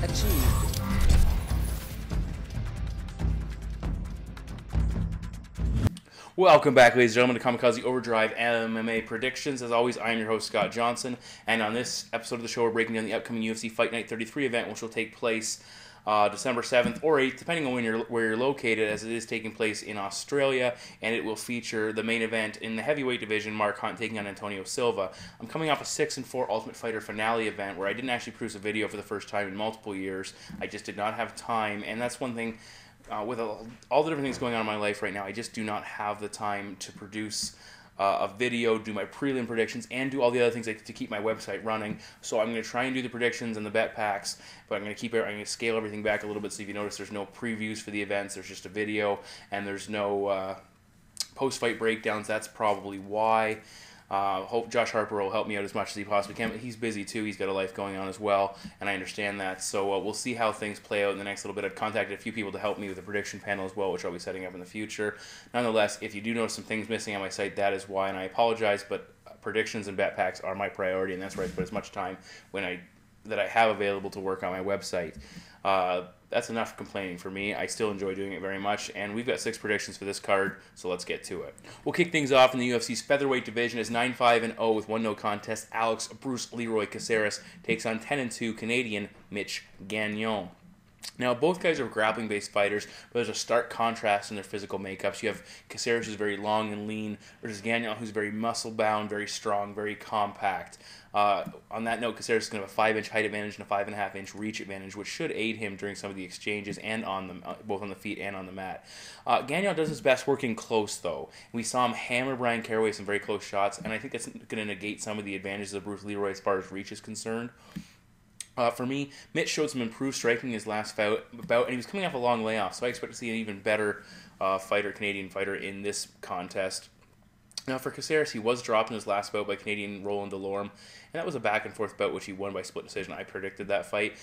achieved. Welcome back, ladies and gentlemen, to Kamikaze Overdrive MMA Predictions. As always, I am your host, Scott Johnson, and on this episode of the show, we're breaking down the upcoming UFC Fight Night 33 event, which will take place December 7th or 8th, depending on where you're located, as it is taking place in Australia, and it will feature the main event in the heavyweight division, Mark Hunt taking on Antonio Silva. I'm coming off a 6-4 Ultimate Fighter finale event where I didn't actually produce a video for the first time in multiple years. I just did not have time, and that's one thing. With all the different things going on in my life right now, I just do not have the time to produce a video, do my prelim predictions, and do all the other things to keep my website running. So I'm going to try and do the predictions and the bet packs, but I'm going to scale everything back a little bit. So if you notice, there's no previews for the events. There's just a video, and there's no post-fight breakdowns. That's probably why. Hope Josh Harper will help me out as much as he possibly can. But he's busy too. He's got a life going on as well, and I understand that. So we'll see how things play out in the next little bit. I've contacted a few people to help me with the prediction panel as well, which I'll be setting up in the future. Nonetheless, if you do notice some things missing on my site, that is why, and I apologize. But predictions and bet packs are my priority, and that's where I put as much time that I have available to work on my website. That's enough complaining for me. I still enjoy doing it very much, and we've got 6 predictions for this card, so let's get to it. We'll kick things off in the UFC's featherweight division as 9-5-0 with 1 no contest. Alex Bruce Leroy Caceres takes on 10-2 Canadian Mitch Gagnon. Now, both guys are grappling-based fighters, but there's a stark contrast in their physical makeups. You have Caceres, who's very long and lean, versus Gagnon, who's very muscle-bound, very strong, very compact. On that note, Caceres is going to have a 5-inch height advantage and a 5.5-inch reach advantage, which should aid him during some of the exchanges and both on the feet and on the mat. Gagnon does his best working close, though. We saw him hammer Brian Caraway some very close shots, and I think that's going to negate some of the advantages of Bruce Leroy as far as reach is concerned. For me, Mitch showed some improved striking in his last bout, and he was coming off a long layoff, so I expect to see an even better Canadian fighter in this contest. Now, for Caceres, he was dropped in his last bout by Canadian Roland Delorme, and that was a back-and-forth bout, which he won by split decision. I predicted that fight.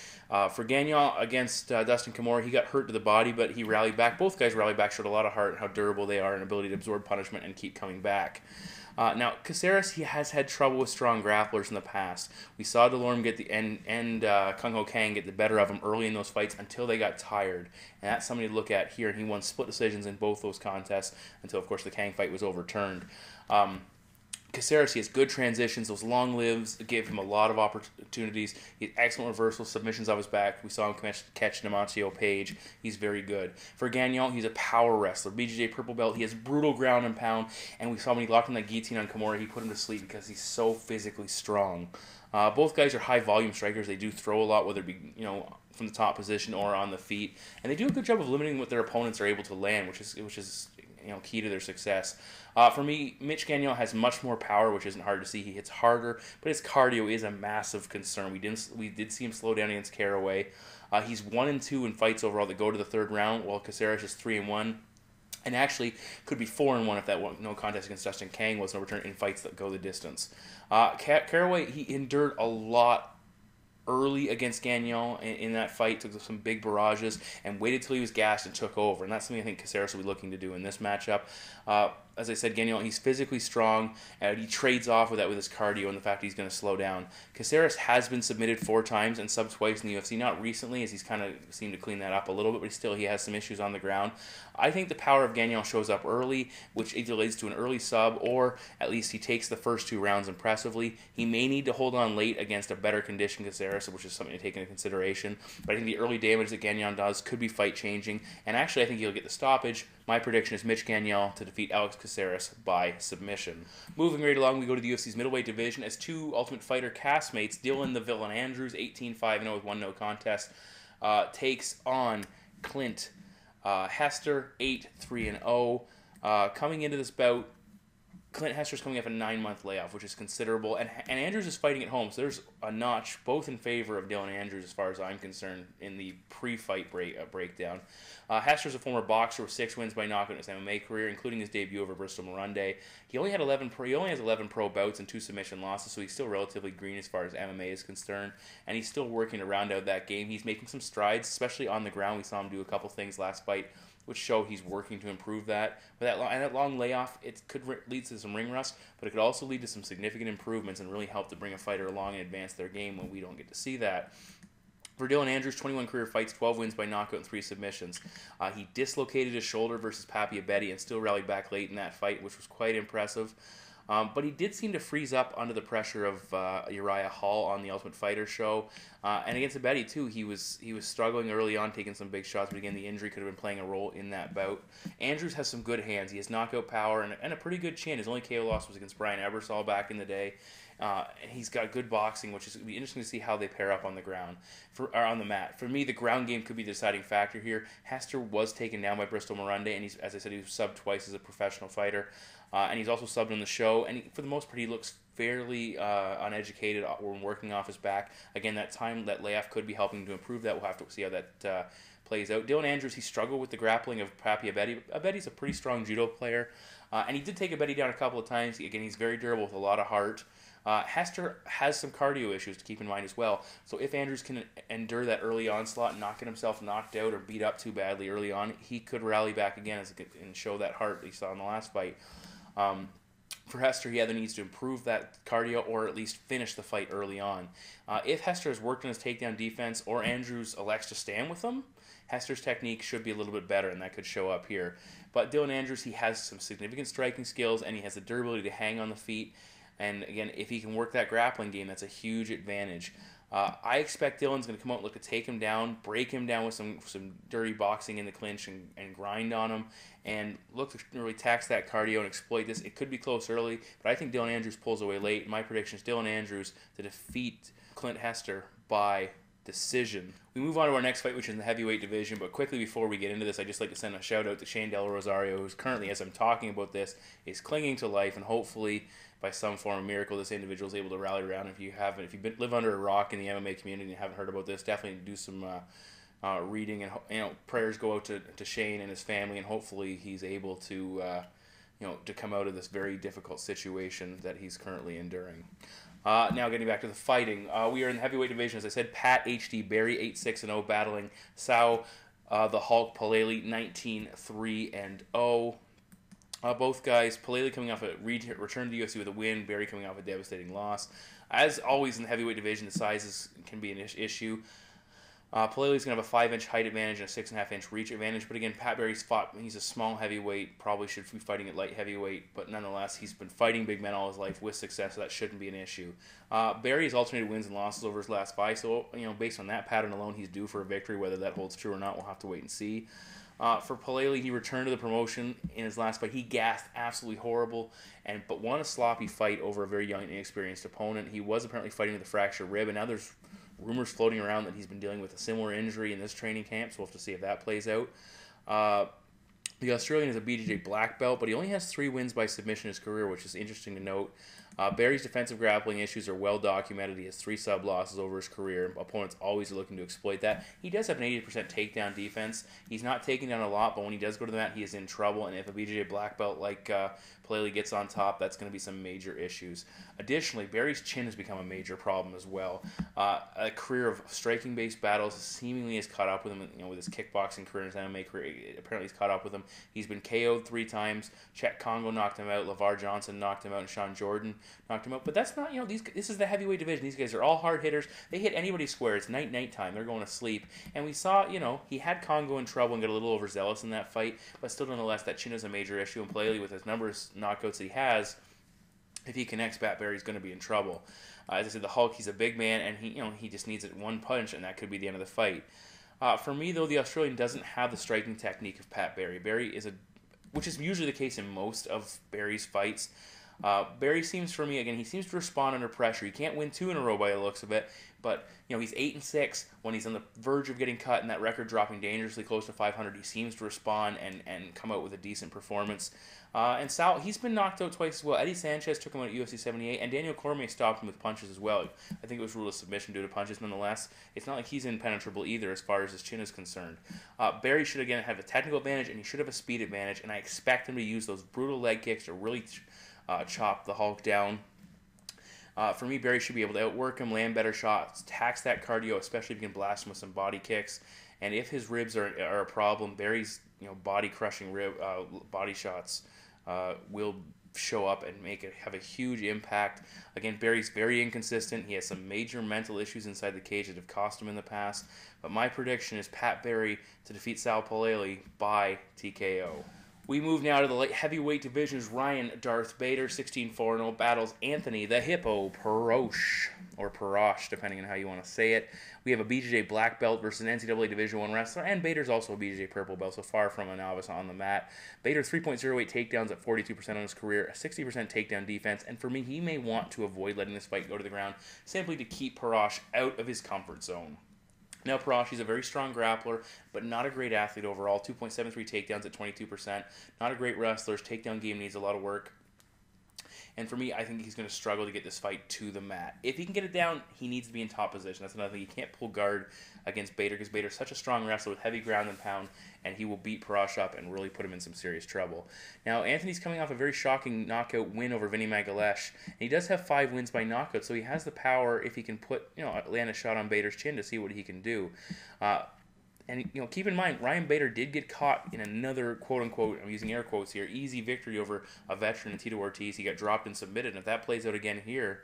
For Gagnon against Dustin Kimura, he got hurt to the body, but he rallied back. Both guys rallied back, showed a lot of heart and how durable they are and ability to absorb punishment and keep coming back. Now, Caceres, he has had trouble with strong grapplers in the past. We saw Delorme get and Kung Ho Kang get the better of him early in those fights until they got tired. And that's something to look at here. And he won split decisions in both those contests until, of course, the Kang fight was overturned. Caceres, he has good transitions. Those long lives gave him a lot of opportunities. He had excellent reversals, submissions off his back. We saw him catch Demoncio Page. He's very good. For Gagnon, he's a power wrestler. BJJ purple belt. He has brutal ground and pound. And we saw when he locked in that guillotine on Kimura, he put him to sleep because he's so physically strong. Both guys are high volume strikers. They do throw a lot, whether it be from the top position or on the feet. And they do a good job of limiting what their opponents are able to land, which is key to their success. For me, Mitch Gagnon has much more power, which isn't hard to see. He hits harder, but his cardio is a massive concern. We did see him slow down against Caraway. He's 1-2 in fights overall that go to the third round, while Caceres is 3-1. And actually could be 4-1 if that no contest against Dustin Kang was overturned in fights that go the distance. Caraway, he endured a lot early against Gagnon in that fight, took some big barrages, and waited till he was gassed and took over. And that's something I think Caceres will be looking to do in this matchup. As I said, Gagnon, he's physically strong, and he trades off with that with his cardio and the fact he's going to slow down. Caceres has been submitted 4 times and subbed twice in the UFC, not recently, as he's kind of seemed to clean that up a little bit, but still he has some issues on the ground. I think the power of Gagnon shows up early, which either leads to an early sub, or at least he takes the first 2 rounds impressively. He may need to hold on late against a better conditioned Caceres, which is something to take into consideration, but I think the early damage that Gagnon does could be fight-changing, and actually I think he'll get the stoppage. My prediction is Mitch Gagnon to defeat Alex Caceres by submission. Moving right along, we go to the UFC's middleweight division as 2 Ultimate Fighter castmates, Dylan the Villain Andrews, 18-5-0 with 1 no contest, takes on Clint Hester, 8-3-0. Coming into this bout, Clint Hester's coming off a 9-month layoff, which is considerable, and Andrews is fighting at home, so there's a notch both in favor of Dylan Andrews as far as I'm concerned in the pre-fight breakdown. Hester's a former boxer with 6 wins by knockout in his MMA career, including his debut over Bristol Morunde. He only has 11 pro bouts and 2 submission losses, so he's still relatively green as far as MMA is concerned, and he's still working to round out that game. He's making some strides, especially on the ground. We saw him do a couple things last fight, which show he's working to improve that. But that long layoff, it could lead to some ring rust, but it could also lead to some significant improvements and really help to bring a fighter along and advance their game when we don't get to see that. For Dylan Andrews, 21 career fights, 12 wins by knockout and 3 submissions. He dislocated his shoulder versus Papi Abedi and still rallied back late in that fight, which was quite impressive. But he did seem to freeze up under the pressure of Uriah Hall on the Ultimate Fighter show. And against Abedi, too, he was struggling early on, taking some big shots. But again, the injury could have been playing a role in that bout. Andrews has some good hands. He has knockout power and a pretty good chin. His only KO loss was against Brian Ebersol back in the day. And he's got good boxing, which is going to be interesting to see how they pair up on the ground, or on the mat. For me, the ground game could be the deciding factor here. Hester was taken down by Bristol Morunde, and as I said, he was subbed twice as a professional fighter. And he's also subbed on the show, and for the most part, he looks fairly uneducated when working off his back. Again, that layoff could be helping to improve that. We'll have to see how that plays out. Dylan Andrews, he struggled with the grappling of Papi Abedi. Abedi's a pretty strong judo player, and he did take Abedi down a couple of times. Again, he's very durable with a lot of heart. Hester has some cardio issues to keep in mind as well. So if Andrews can endure that early onslaught, not get himself knocked out or beat up too badly early on, he could rally back again and show that heart he saw in the last fight. For Hester, he either needs to improve that cardio or at least finish the fight early on. If Hester has worked on his takedown defense or Andrews elects to stand with him, Hester's technique should be a little bit better, and that could show up here. But Dylan Andrews, he has some significant striking skills, and he has the durability to hang on the feet. And again, if he can work that grappling game, that's a huge advantage. I expect Dylan's going to come out and look to take him down, break him down with some dirty boxing in the clinch and grind on him, and look to really tax that cardio and exploit this. It could be close early, but I think Dylan Andrews pulls away late. My prediction is Dylan Andrews to defeat Clint Hester by decision. We move on to our next fight, which is in the heavyweight division, but quickly before we get into this, I'd just like to send a shout out to Shane Del Rosario, who's currently, as I'm talking about this, is clinging to life, and hopefully by some form of miracle, this individual is able to rally around. If you've live under a rock in the MMA community and haven't heard about this, definitely do some reading, and prayers go out to Shane and his family, and hopefully he's able to to come out of this very difficult situation that he's currently enduring. Now getting back to the fighting, we are in the heavyweight division. As I said, Pat HD Barry 8-6-0 battling Sao the Hulk Palelei 19-3-0. Both guys, Palelei coming off a return to the UFC with a win, Barry coming off a devastating loss. As always in the heavyweight division, the sizes can be an issue. Paleilei's going to have a 5-inch height advantage and a 6.5-inch reach advantage, but again, Pat Barry's he's a small heavyweight, probably should be fighting at light heavyweight, but nonetheless, he's been fighting big men all his life with success, so that shouldn't be an issue. Barry has alternated wins and losses over his last fight, so based on that pattern alone, he's due for a victory. Whether that holds true or not, we'll have to wait and see. For Palelei, he returned to the promotion in his last fight. He gassed absolutely horrible, but won a sloppy fight over a very young and inexperienced opponent. He was apparently fighting with a fractured rib, and now there's rumors floating around that he's been dealing with a similar injury in this training camp, so we'll have to see if that plays out. The Australian is a BJJ black belt, but he only has 3 wins by submission in his career, which is interesting to note. Barry's defensive grappling issues are well documented. He has 3 sub losses over his career. Opponents always are looking to exploit that. He does have an 80% takedown defense. He's not taking down a lot, but when he does go to the mat, he is in trouble. And if a BJJ black belt like Palelei gets on top, that's going to be some major issues. Additionally, Barry's chin has become a major problem as well. A career of striking-based battles seemingly has caught up with him. With his kickboxing career and his MMA career, apparently he's caught up with him. He's been KO'd 3 times. Chet Congo knocked him out. LeVar Johnson knocked him out, and Sean Jordan knocked him out. But that's not, this is the heavyweight division. These guys are all hard hitters. They hit anybody square. It's night time. They're going to sleep. And we saw, he had Congo in trouble and got a little overzealous in that fight. But still, nonetheless, that chin is a major issue. And Palelei, with his numbers knockouts that he has, if he connects Pat Barry's going to be in trouble. As I said, the Hulk, he's a big man, and he just needs it one punch, and that could be the end of the fight. For me, though, the Australian doesn't have the striking technique of Pat Barry. Barry is which is usually the case in most of Barry's fights. Barry seems, for me, again, he seems to respond under pressure. He can't win 2 in a row by the looks of it, but he's 8-6 when he's on the verge of getting cut and that record dropping dangerously close to 500. He seems to respond and come out with a decent performance. And Sal, he's been knocked out twice as well. Eddie Sanchez took him out at UFC 78, and Daniel Cormier stopped him with punches as well. I think it was ruled a submission due to punches. Nonetheless, it's not like he's impenetrable either as far as his chin is concerned. Barry should, again, have a technical advantage, and he should have a speed advantage, and I expect him to use those brutal leg kicks to really chop the Hulk down. For me, Barry should be able to outwork him, land better shots, tax that cardio, especially if you can blast him with some body kicks. And if his ribs are a problem, Barry's body crushing body shots will show up and have a huge impact. Again, Barry's very inconsistent. He has some major mental issues inside the cage that have cost him in the past. But my prediction is Pat Barry to defeat Sal Palelei by TKO. We move now to the light heavyweight divisions. Ryan Darth Bader, 16-4-0, battles Anthony the Hippo Perosh, or Perosh, depending on how you want to say it. We have a BJJ black belt versus an NCAA Division I wrestler, and Bader's also a BJJ purple belt, so far from a novice on the mat. Bader 3.08 takedowns at 42% on his career, a 60% takedown defense, and for me, he may want to avoid letting this fight go to the ground simply to keep Perosh out of his comfort zone. Now, Perosh, he's a very strong grappler, but not a great athlete overall. 2.73 takedowns at 22%. Not a great wrestler. His takedown game needs a lot of work. And for me, I think he's going to struggle to get this fight to the mat. If he can get it down, he needs to be in top position. That's another thing. You can't pull guard against Bader because Bader's such a strong wrestler with heavy ground and pound, and he will beat Perosh up and really put him in some serious trouble. Now, Anthony's coming off a very shocking knockout win over Vinny Magalesh, and he does have 5 wins by knockout, so he has the power if he can land a shot on Bader's chin to see what he can do. And keep in mind, Ryan Bader did get caught in another quote-unquote, I'm using air quotes here, easy victory over a veteran, Tito Ortiz. He got dropped and submitted, and if that plays out again here,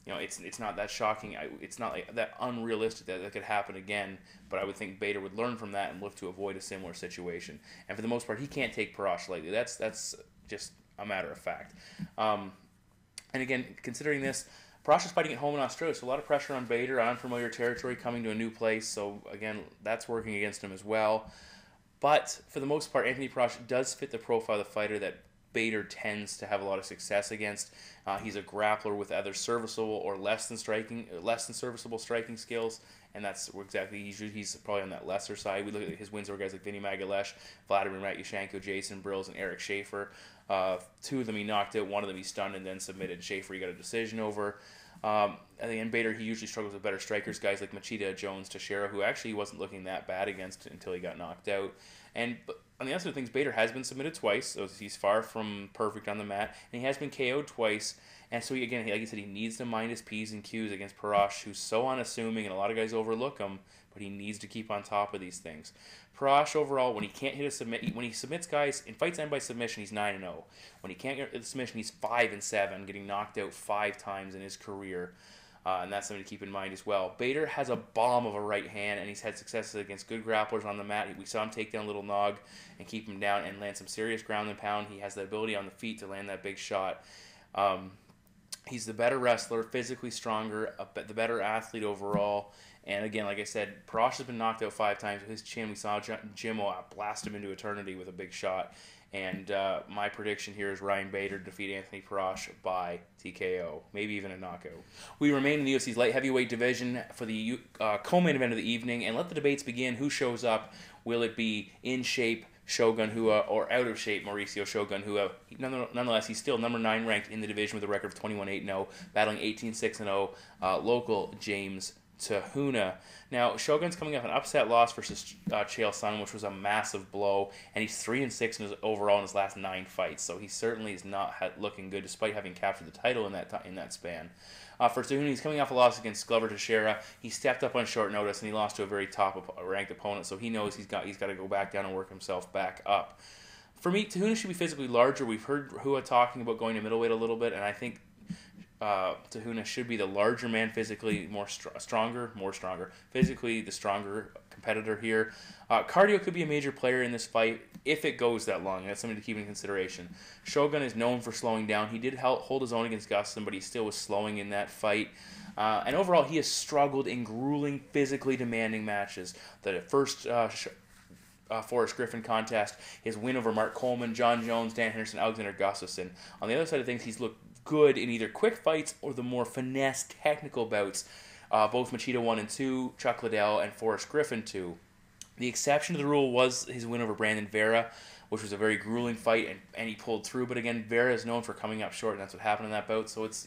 it's not that shocking. It's not like that unrealistic that could happen again, but I would think Bader would learn from that and look to avoid a similar situation. And for the most part, he can't take Perosh lightly. That's just a matter of fact. And again, considering this, Perosh is fighting at home in Australia, so a lot of pressure on Bader, unfamiliar territory, coming to a new place. So again, that's working against him as well. But for the most part, Anthony Perosh does fit the profile of the fighter that Bader tends to have a lot of success against. He's a grappler with either serviceable or less than serviceable striking skills, and that's exactly he's probably on that lesser side. We look at his wins over guys like Vinny Magalesh, Vladimir Matyushenko, Jason Brills, and Eric Schaefer. 2 of them he knocked out, 1 of them he stunned and then submitted. Schaefer he got a decision over. At the end, Bader, he usually struggles with better strikers, guys like Machida, Jones, Teixeira, who actually wasn't looking that bad against until he got knocked out. And on the other side of things, Bader has been submitted twice, so he's far from perfect on the mat, and he has been KO'd twice. And so, like I said, he needs to mind his P's and Q's against Perosh, who's so unassuming, and a lot of guys overlook him, but he needs to keep on top of these things. Perosh, overall, when he can't hit a submit, when he submits guys, in fights end by submission, he's 9-0. When he can't get a submission, he's 5-7, getting knocked out 5 times in his career. And that's something to keep in mind as well. Bader has a bomb of a right hand, and he's had successes against good grapplers on the mat. We saw him take down Little Nog and keep him down and land some serious ground and pound. He has the ability on the feet to land that big shot. He's the better wrestler, physically stronger, the better athlete overall. And again, like I said, Perosh has been knocked out 5 times with his chin. We saw Jimmo blast him into eternity with a big shot. And my prediction here is Ryan Bader to defeat Anthony Perosh by TKO, maybe even a knockout. We remain in the UFC's light heavyweight division for the co-main event of the evening, and let the debates begin. Who shows up? Will it be in shape Shogun Hua or out of shape Mauricio Shogun Hua? Nonetheless, he's still number 9 ranked in the division with a record of 21-8-0, battling 18-6-0 local James to Huna. Now, Shogun's coming off an upset loss versus Chael Sonnen, which was a massive blow, and he's 3-6 overall in his last 9 fights, so he certainly is not looking good, despite having captured the title in that span. For Huna, he's coming off a loss against Glover Teixeira. He stepped up on short notice, and he lost to a very top-ranked opponent, so he knows he's got to go back down and work himself back up. For me, Huna should be physically larger. We've heard Hua talking about going to middleweight a little bit, and I think Huna should be the larger man, physically stronger, physically the stronger competitor here. Cardio could be a major player in this fight if it goes that long, and that's something to keep in consideration. Shogun is known for slowing down. He did hold his own against Gustin, but he still was slowing in that fight. And overall, he has struggled in grueling, physically demanding matches. The first Forrest Griffin contest, his win over Mark Coleman, John Jones, Dan Henderson, Alexander Gustafsson. On the other side of things, he's looked good in either quick fights or the more finesse technical bouts, both Machida 1 and 2, Chuck Liddell, and Forrest Griffin 2. The exception to the rule was his win over Brandon Vera, which was a very grueling fight, and he pulled through. But again, Vera is known for coming up short, and that's what happened in that bout. So it's,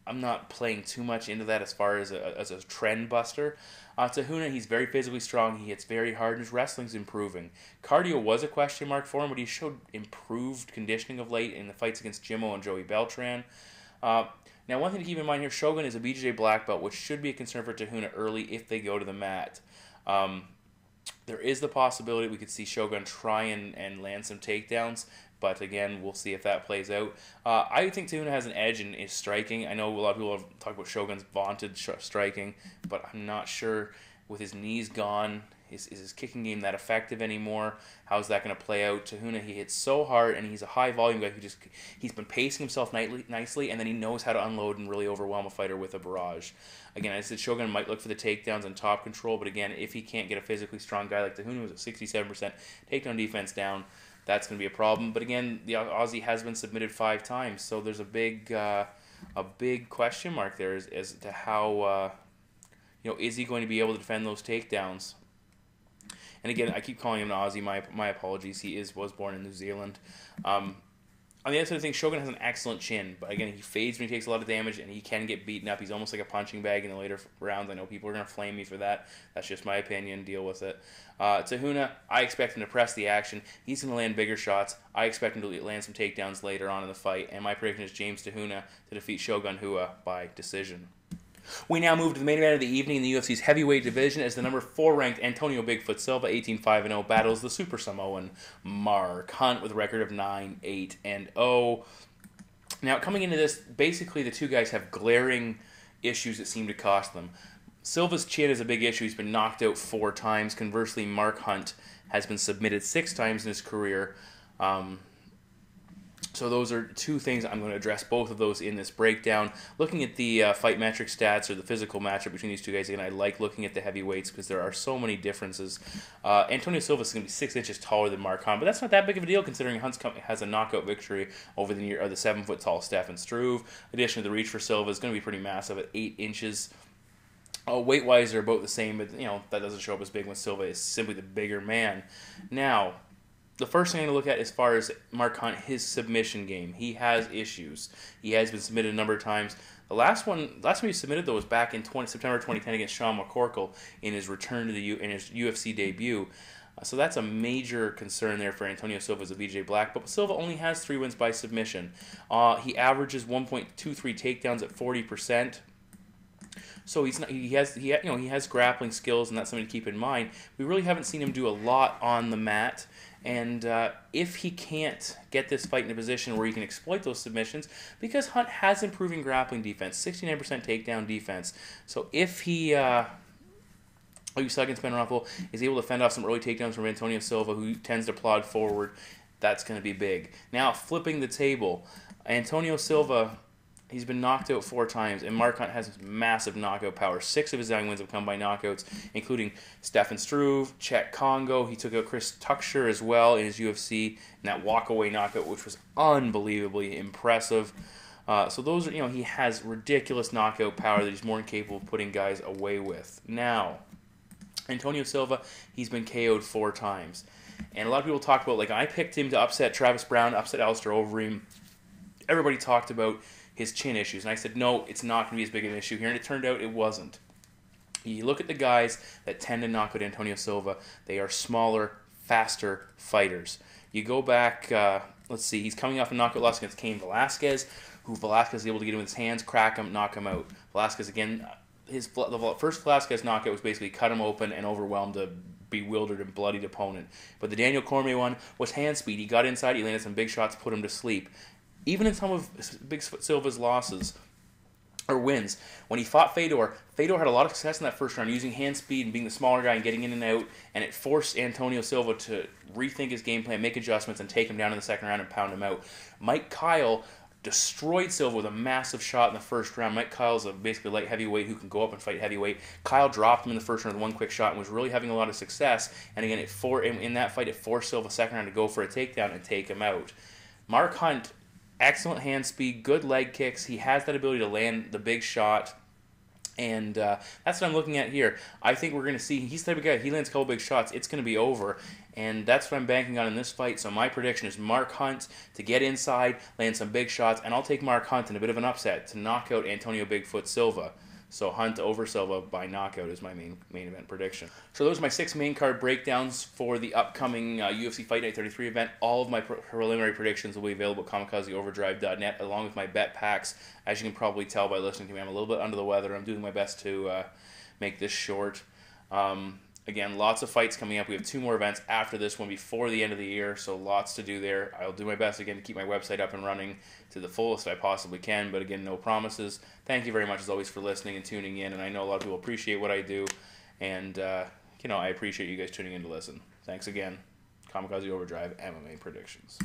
I'm not playing too much into that as far as a trend buster. To Huna, he's very physically strong. He hits very hard, and his wrestling's improving. Cardio was a question mark for him, but he showed improved conditioning of late in the fights against Jimmo and Joey Beltran. Now, one thing to keep in mind here, Shogun is a BJJ black belt, which should be a concern for Huna early if they go to the mat. There is the possibility we could see Shogun try and land some takedowns. But again, we'll see if that plays out. I think Huna has an edge in his striking. I know a lot of people have talked about Shogun's vaunted striking, but I'm not sure with his knees gone, is his kicking game that effective anymore? How's that going to play out? To Huna, he hits so hard, and he's a high volume guy he's been pacing himself nicely, and then he knows how to unload and really overwhelm a fighter with a barrage. Again, I said Shogun might look for the takedowns and top control, but again, if he can't get a physically strong guy like the Huna, who's at 67% takedown defense down, that's going to be a problem. But again, the Aussie has been submitted 5 times, so there's a big question mark there as to how is he going to be able to defend those takedowns? And again, I keep calling him an Aussie. My apologies. He was born in New Zealand. On the other side of things, Shogun has an excellent chin, but again, he fades when he takes a lot of damage, and he can get beaten up. He's almost like a punching bag in the later rounds. I know people are going to flame me for that. That's just my opinion. Deal with it. To Huna, I expect him to press the action. He's going to land bigger shots. I expect him to land some takedowns later on in the fight, and my prediction is James to Huna to defeat Shogun Hua by decision. We now move to the main event of the evening in the UFC's heavyweight division as the number 4 ranked Antonio Bigfoot Silva, 18-5-0, battles the Super Samoan Mark Hunt with a record of 9-8-0. Now, coming into this, basically the two guys have glaring issues that seem to cost them. Silva's chin is a big issue. He's been knocked out 4 times. Conversely, Mark Hunt has been submitted 6 times in his career. So those are 2 things. I'm going to address both of those in this breakdown. Looking at the fight metric stats or the physical matchup between these 2 guys, again, I like looking at the heavyweights because there are so many differences. Antonio Silva is going to be 6 inches taller than Mark Hunt, but that's not that big of a deal considering Hunt has a knockout victory over the 7-foot-tall Stefan Struve. Additionally, the reach for Silva is going to be pretty massive at 8 inches. Weight-wise, they're about the same, but that doesn't show up as big when Silva is simply the bigger man. Now, the first thing I'm going to look at as far as Mark Hunt, his submission game. He has issues. He has been submitted a number of times. The last time he submitted, though, was back in September 2010 against Sean McCorkle in his return to in his UFC debut. So that's a major concern there for Antonio Silva as a BJ Black. But Silva only has 3 wins by submission. He averages 1.23 takedowns at 40%. So he has grappling skills, and that's something to keep in mind. We really haven't seen him do a lot on the mat. And if he can't get this fight in a position where he can exploit those submissions, because Hunt has improving grappling defense, 69% takedown defense. So if he, like you saw against Ben Ruffle, is able to fend off some early takedowns from Antonio Silva, who tends to plod forward, that's going to be big. Now, flipping the table, Antonio Silva, he's been knocked out 4 times, and Mark Hunt has massive knockout power. 6 of his 9 wins have come by knockouts, including Stefan Struve, Chet Congo. He took out Chris Tucker as well in his UFC in that walk-away knockout, which was unbelievably impressive. So those are, he has ridiculous knockout power that he's more than capable of putting guys away with. Now, Antonio Silva, he's been KO'd 4 times. And a lot of people talk about, I picked him to upset Travis Brown, upset Alistair Overeem. Everybody talked about his chin issues, and I said, no, it's not going to be as big an issue here, and it turned out it wasn't. You look at the guys that tend to knock out Antonio Silva, they are smaller, faster fighters. You go back, let's see, he's coming off a knockout loss against Cain Velasquez, who Velasquez is able to get him with his hands, crack him, knock him out. Velasquez, again, the first Velasquez knockout was basically cut him open and overwhelmed a bewildered and bloodied opponent. But the Daniel Cormier one was hand speed. He got inside, he landed some big shots, put him to sleep. Even in some of Bigfoot Silva's losses, or wins, when he fought Fedor had a lot of success in that first round, using hand speed and being the smaller guy and getting in and out, and it forced Antonio Silva to rethink his game plan, make adjustments, and take him down in the second round and pound him out. Mike Kyle destroyed Silva with a massive shot in the first round. Mike Kyle's a basically light heavyweight who can go up and fight heavyweight. Kyle dropped him in the first round with one quick shot and was really having a lot of success. And again, in that fight, it forced Silva second round to go for a takedown and take him out. Mark Hunt, excellent hand speed, good leg kicks. He has that ability to land the big shot. And that's what I'm looking at here. I think we're going to see, he's the type of guy, he lands a couple big shots, it's going to be over. And that's what I'm banking on in this fight. So my prediction is Mark Hunt to get inside, land some big shots, and I'll take Mark Hunt in a bit of an upset to knock out Antonio Bigfoot Silva. So Hunt over Silva by knockout is my main event prediction. So those are my 6 main card breakdowns for the upcoming UFC Fight Night 33 event. All of my preliminary predictions will be available at kamikazeoverdrive.net along with my bet packs. As you can probably tell by listening to me, I'm a little bit under the weather. I'm doing my best to make this short. Again, lots of fights coming up. We have 2 more events after this one before the end of the year, so lots to do there. I'll do my best again to keep my website up and running to the fullest I possibly can, but again, no promises. Thank you very much as always for listening and tuning in, and I know a lot of people appreciate what I do, and I appreciate you guys tuning in to listen. Thanks again. Kamikaze Overdrive MMA Predictions.